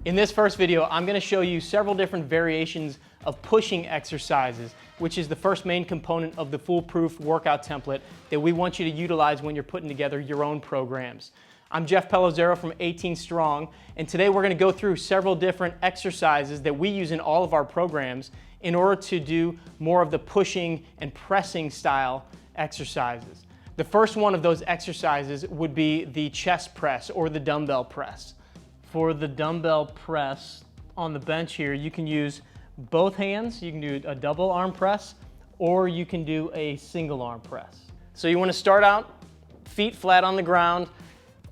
In this first video, I'm going to show you several different variations of pushing exercises, which is the first main component of the foolproof workout template that we want you to utilize when you're putting together your own programs. I'm Jeff Pelizzaro from 18STRONG, and today we're going to go through several different exercises that we use in all of our programs in order to do more of the pushing and pressing style exercises. The first one of those exercises would be the chest press or the dumbbell press. For the dumbbell press on the bench here, you can use both hands. You can do a double arm press or you can do a single arm press. So you want to start out feet flat on the ground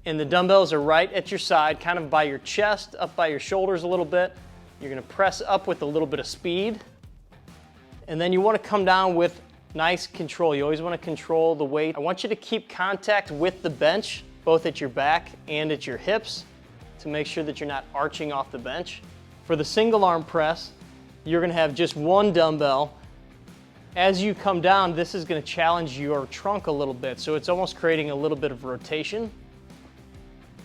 and the dumbbells are right at your side, kind of by your chest, up by your shoulders a little bit. You're going to press up with a little bit of speed. And then you want to come down with nice control. You always want to control the weight. I want you to keep contact with the bench, both at your back and at your hips, to make sure that you're not arching off the bench. For the single arm press, you're going to have just one dumbbell. As you come down, this is going to challenge your trunk a little bit, so it's almost creating a little bit of rotation.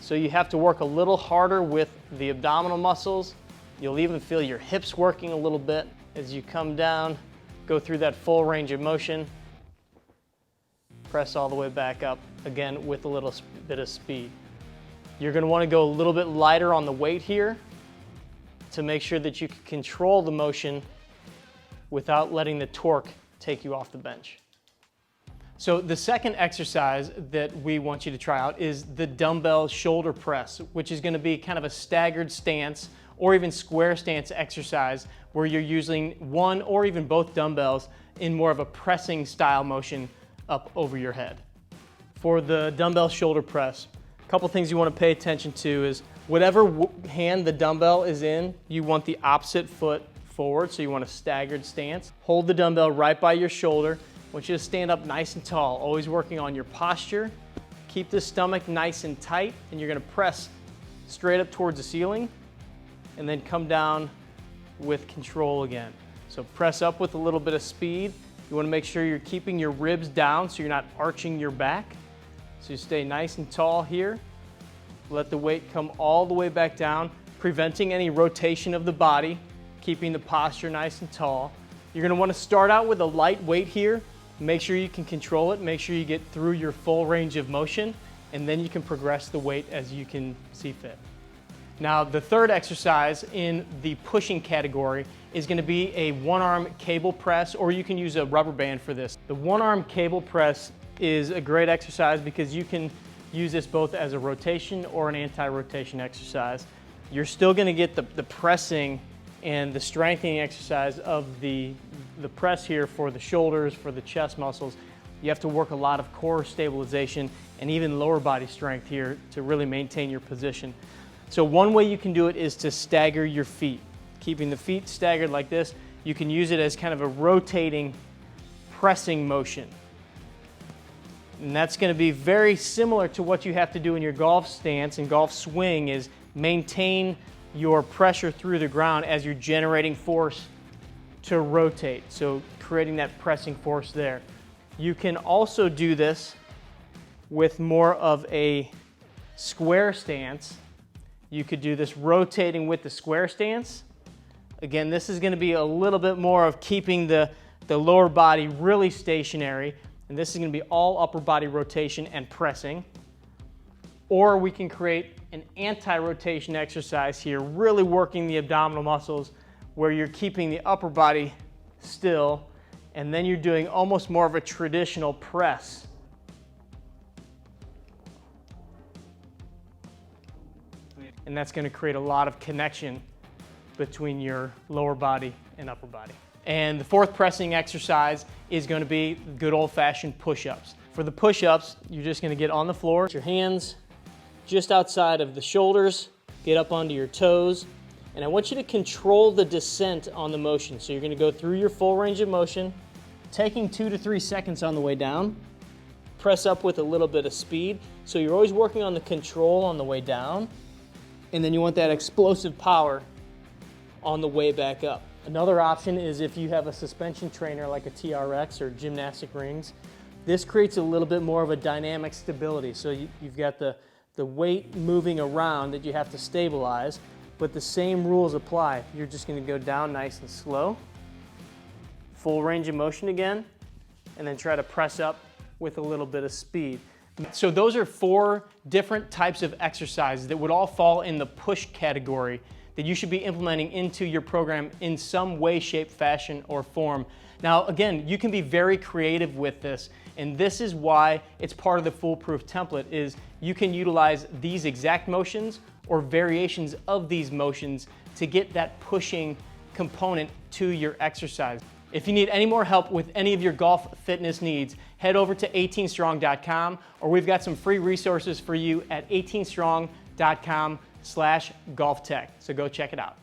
So you have to work a little harder with the abdominal muscles. You'll even feel your hips working a little bit as you come down, go through that full range of motion, press all the way back up, again with a little bit of speed. You're going to want to go a little bit lighter on the weight here to make sure that you can control the motion without letting the torque take you off the bench. So the second exercise that we want you to try out is the dumbbell shoulder press, which is going to be kind of a staggered stance or even square stance exercise where you're using one or even both dumbbells in more of a pressing style motion up over your head. For the dumbbell shoulder press, a couple things you want to pay attention to is whatever hand the dumbbell is in, you want the opposite foot forward, so you want a staggered stance. Hold the dumbbell right by your shoulder. I want you to stand up nice and tall, always working on your posture. Keep the stomach nice and tight, and you're going to press straight up towards the ceiling and then come down with control again. So press up with a little bit of speed. You want to make sure you're keeping your ribs down so you're not arching your back. So you stay nice and tall here. Let the weight come all the way back down, preventing any rotation of the body, keeping the posture nice and tall. You're going to want to start out with a light weight here. Make sure you can control it. Make sure you get through your full range of motion, and then you can progress the weight as you can see fit. Now, the third exercise in the pushing category is going to be a one-arm cable press, or you can use a rubber band for this. The one-arm cable press is a great exercise because you can use this both as a rotation or an anti-rotation exercise. You're still going to get the pressing and the strengthening exercise of the press here for the shoulders, for the chest muscles. You have to work a lot of core stabilization and even lower body strength here to really maintain your position. So one way you can do it is to stagger your feet. Keeping the feet staggered like this, you can use it as kind of a rotating pressing motion. And that's going to be very similar to what you have to do in your golf stance and golf swing, is maintain your pressure through the ground as you're generating force to rotate. So creating that pressing force there. You can also do this with more of a square stance. You could do this rotating with the square stance. Again, this is going to be a little bit more of keeping the lower body really stationary. And this is going to be all upper body rotation and pressing. Or we can create an anti-rotation exercise here, really working the abdominal muscles where you're keeping the upper body still, and then you're doing almost more of a traditional press. And that's going to create a lot of connection between your lower body and upper body. And the fourth pressing exercise is going to be good old-fashioned push-ups. For the push-ups, you're just going to get on the floor, your hands just outside of the shoulders, get up onto your toes, and I want you to control the descent on the motion. So you're going to go through your full range of motion, taking 2 to 3 seconds on the way down, press up with a little bit of speed. So you're always working on the control on the way down, and then you want that explosive power on the way back up. Another option is if you have a suspension trainer like a TRX or gymnastic rings. This creates a little bit more of a dynamic stability. So you've got the weight moving around that you have to stabilize, but the same rules apply. You're just gonna go down nice and slow, full range of motion again, and then try to press up with a little bit of speed. So those are 4 different types of exercises that would all fall in the push category that you should be implementing into your program in some way, shape, fashion, or form. Now, again, you can be very creative with this, and this is why it's part of the foolproof template, is you can utilize these exact motions or variations of these motions to get that pushing component to your exercise. If you need any more help with any of your golf fitness needs, head over to 18strong.com, or we've got some free resources for you at 18strong.com/golftech. So go check it out.